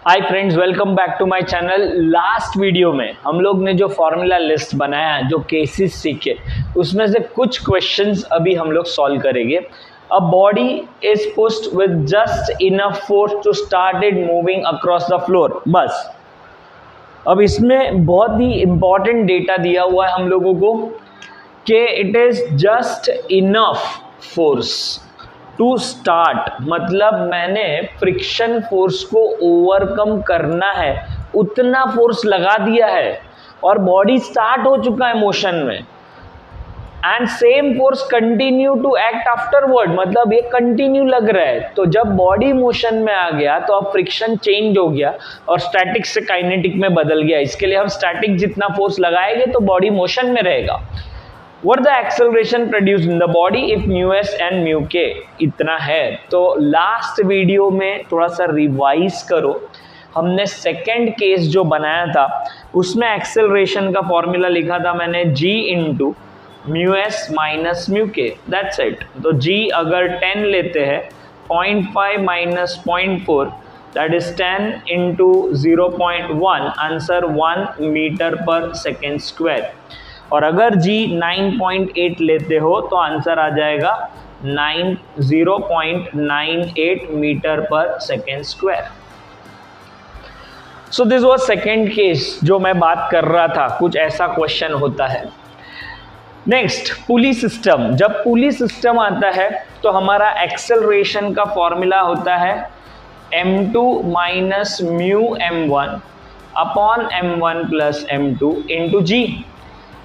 Hi friends, welcome back to my channel. Last video में हम लोग ने जो फॉर्मूला लिस्ट बनाया, जो केसेस सीखे, उसमें से कुछ क्वेश्चंस अभी हम लोग सॉल्व करेंगे। A body is pushed with just enough force to start it moving across the floor. बस अब इसमें बहुत ही इंपॉर्टेंट डेटा दिया हुआ है हम लोगों को कि it is just enough force to start, मतलब मैंने फ्रिक्शन फोर्स को ओवरकम करना है, उतना फोर्स लगा दिया है और बॉडी स्टार्ट हो चुका है मोशन में। And same force continue to act afterward, मतलब ये कंटिन्यू लग रहा है। तो जब बॉडी मोशन में आ गया तो अब फ्रिक्शन चेंज हो गया और स्टैटिक से काइनेटिक में बदल गया। इसके लिए हम स्टैटिक जितना फोर्स लगाएंगे तो बॉडी मोशन में रहेगा। What the acceleration produced in the body if mu s and mu k इतना है। तो लास्ट वीडियो में थोड़ा सा रिवाइज करो, हमने सेकेंड केस जो बनाया था उसमें एक्सेलरेशन का फॉर्मूला लिखा था मैंने g into mu s minus mu के, दैट्स इट। तो g अगर 10 लेते हैं, 0.5 minus 0.4 that is 10 into 0.1, answer 1 metre per second square. और अगर g 9.8 लेते हो तो आंसर आ जाएगा 0.98 metre per second square. So this was second case जो मैं बात कर रहा था, कुछ ऐसा क्वेश्चन होता है। नेक्स्ट, पुली सिस्टम। जब पुली सिस्टम आता है तो हमारा एक्सेलरेशन का फॉर्मूला होता है m2 minus mu m1 upon m1 plus m2 into g.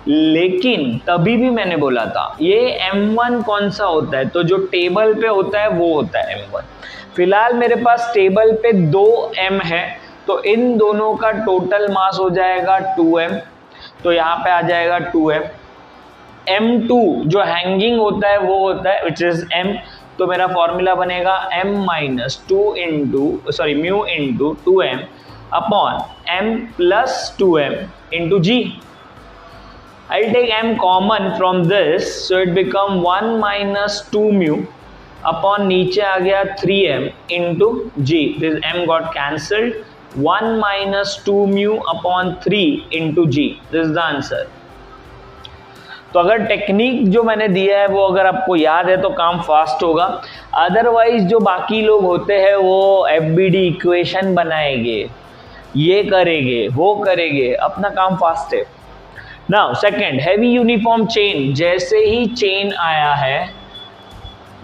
लेकिन तभी भी मैंने बोला था ये m1 कौन सा होता है, तो जो टेबल पे होता है वो होता है m1। फिलहाल मेरे पास टेबल पे 2m है, तो इन दोनों का टोटल मास हो जाएगा 2m, तो यहाँ पे आ जाएगा 2m। m2 जो हैंगिंग होता है वो होता है विच इज m, तो मेरा फॉर्मूला बनेगा m minus mu into 2m upon m plus 2m into g. I'll take m common from this, so it become 1 minus 2 mu upon नीचे आ गया 3m into g. This m got cancelled. 1 minus 2 mu upon 3 into g. This is the answer. तो अगर technique जो मैंने दिया है वो अगर आपको याद है तो काम फास्ट होगा। अदरवाइज जो बाकी लोग होते हैं वो FBD इक्वेशन बनाएंगे, ये करेंगे, वो करेंगे, अपना काम फास्ट है। Now second, heavy uniform chain. जैसे ही चेन आया है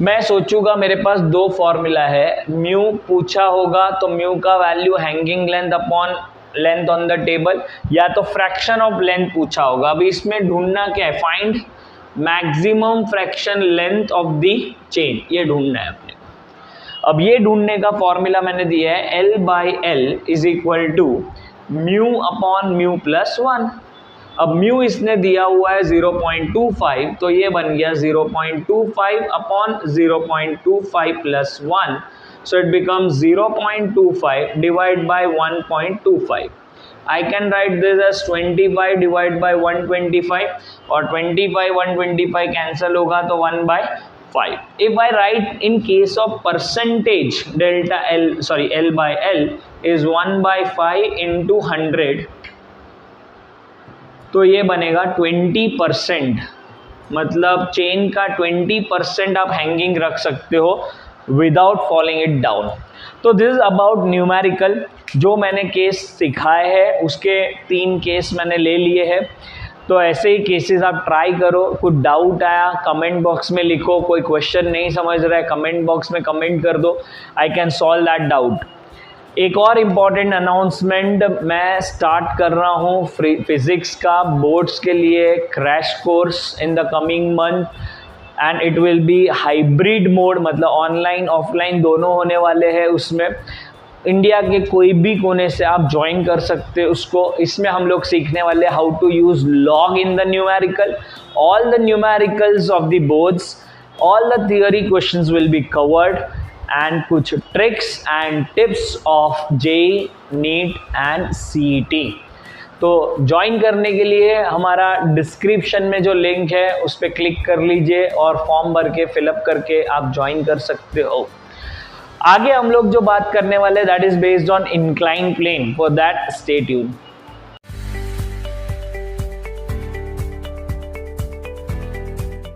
मैं सोचूंगा मेरे पास दो फॉर्मूला है, म्यू पूछा होगा तो म्यू का value hanging length upon length on the table, या तो फ्रैक्शन ऑफ लेंथ पूछा होगा। अभी इसमें ढूंढना क्या है, find maximum fraction length of the chain, ये ढूंढना है अपने। अब ये ढूंढने का फॉर्मूला मैंने दिया है L by L is equal to mu upon mu plus 1। अब म्यू इसने दिया हुआ है 0.25, तो ये बन गया 0.25 upon 0.25 plus 1, so it becomes 0.25 divide by 1.25। I can write this as 25 divide by 125, और 25 125 कैंसिल होगा तो 1/5। If I write in case of percentage delta L by L is 1/5 into 100, तो ये बनेगा 20%, मतलब चेन का 20% आप हैंगिंग रख सकते हो विदाउट फॉलिंग इट डाउन। तो दिस इज अबाउट न्यूमेरिकल। जो मैंने केस सिखाए हैं उसके 3 केस मैंने ले लिए हैं, तो ऐसे ही केसेस आप ट्राई करो। कुछ डाउट आया कमेंट बॉक्स में लिखो, कोई क्वेश्चन नहीं समझ रहा है कमेंट बॉक्स में कमेंट कर दो, I can solve that doubt. एक और इम्पॉर्टेंट अनाउंसमेंट, मैं स्टार्ट कर रहा हूँ फिजिक्स का बोर्ड्स के लिए crash course in the coming month, and it will be hybrid mode, मतलब ऑनलाइन ऑफलाइन दोनों होने वाले हैं। उसमें इंडिया के कोई भी कोने से आप ज्वाइन कर सकते हो उसको। इसमें हम लोग सीखने वाले how to use log in the numerical, all the numericals of the boards, all the theory questions will be covered, and कुछ tricks and tips of JEE, NEET and CET। तो ज्वाइन करने के लिए हमारा डिस्क्रिप्शन में जो link है उस पर क्लिक कर लीजिए और फॉर्म भर के फिलअप करके आप ज्वाइन कर सकते हो। आगे हम लोग जो बात करने वाले that is based on incline plane, for that stay tuned.